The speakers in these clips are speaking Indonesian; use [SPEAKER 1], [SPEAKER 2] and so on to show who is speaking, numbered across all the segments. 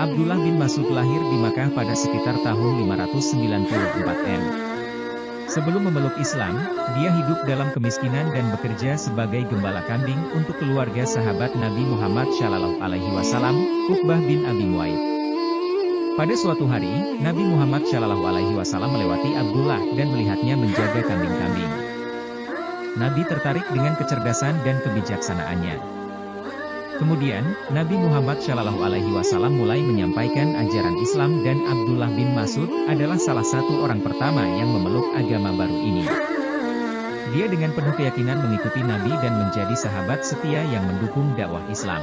[SPEAKER 1] Abdullah bin Mas'ud lahir di Makkah pada sekitar tahun 594 M. Sebelum memeluk Islam, dia hidup dalam kemiskinan dan bekerja sebagai gembala kambing untuk keluarga sahabat Nabi Muhammad SAW, Uqbah bin Abi Mu'aid. Pada suatu hari, Nabi Muhammad SAW melewati Abdullah dan melihatnya menjaga kambing-kambing. Nabi tertarik dengan kecerdasan dan kebijaksanaannya. Kemudian, Nabi Muhammad SAW mulai menyampaikan ajaran Islam dan Abdullah bin Mas'ud adalah salah satu orang pertama yang memeluk agama baru ini. Dia dengan penuh keyakinan mengikuti Nabi dan menjadi sahabat setia yang mendukung dakwah Islam.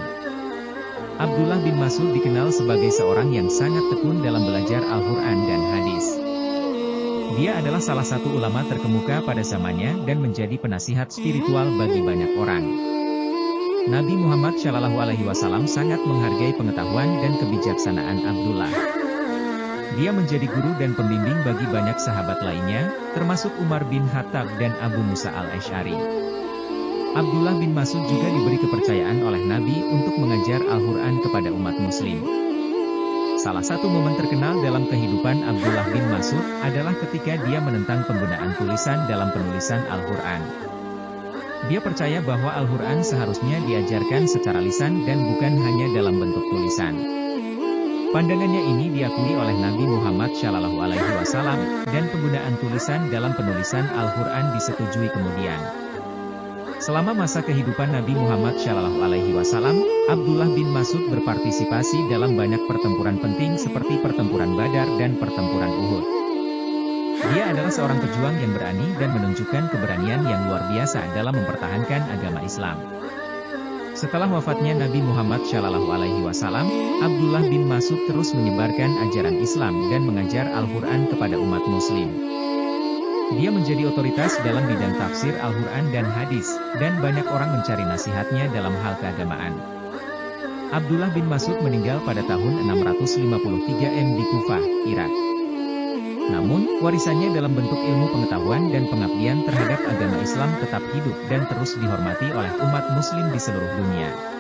[SPEAKER 1] Abdullah bin Mas'ud dikenal sebagai seorang yang sangat tekun dalam belajar Al-Quran dan hadis. Dia adalah salah satu ulama terkemuka pada zamannya dan menjadi penasihat spiritual bagi banyak orang. Nabi Muhammad SAW sangat menghargai pengetahuan dan kebijaksanaan Abdullah. Dia menjadi guru dan pembimbing bagi banyak sahabat lainnya, termasuk Umar bin Khattab dan Abu Musa al-Asy'ari. Abdullah bin Mas'ud juga diberi kepercayaan oleh Nabi untuk mengajar Al-Quran kepada umat muslim. Salah satu momen terkenal dalam kehidupan Abdullah bin Mas'ud adalah ketika dia menentang penggunaan tulisan dalam penulisan Al-Quran. Dia percaya bahwa Al-Quran seharusnya diajarkan secara lisan dan bukan hanya dalam bentuk tulisan. Pandangannya ini diakui oleh Nabi Muhammad SAW, dan penggunaan tulisan dalam penulisan Al-Quran disetujui kemudian. Selama masa kehidupan Nabi Muhammad SAW, Abdullah bin Mas'ud berpartisipasi dalam banyak pertempuran penting seperti pertempuran Badar dan pertempuran Uhud. Dia adalah seorang pejuang yang berani dan menunjukkan keberanian yang luar biasa dalam mempertahankan agama Islam. Setelah wafatnya Nabi Muhammad SAW, Abdullah bin Mas'ud terus menyebarkan ajaran Islam dan mengajar Al-Quran kepada umat muslim. Dia menjadi otoritas dalam bidang tafsir Al-Quran dan hadis, dan banyak orang mencari nasihatnya dalam hal keagamaan. Abdullah bin Mas'ud meninggal pada tahun 653 M di Kufah, Irak. Namun, warisannya dalam bentuk ilmu pengetahuan dan pengabdian terhadap agama Islam tetap hidup dan terus dihormati oleh umat muslim di seluruh dunia.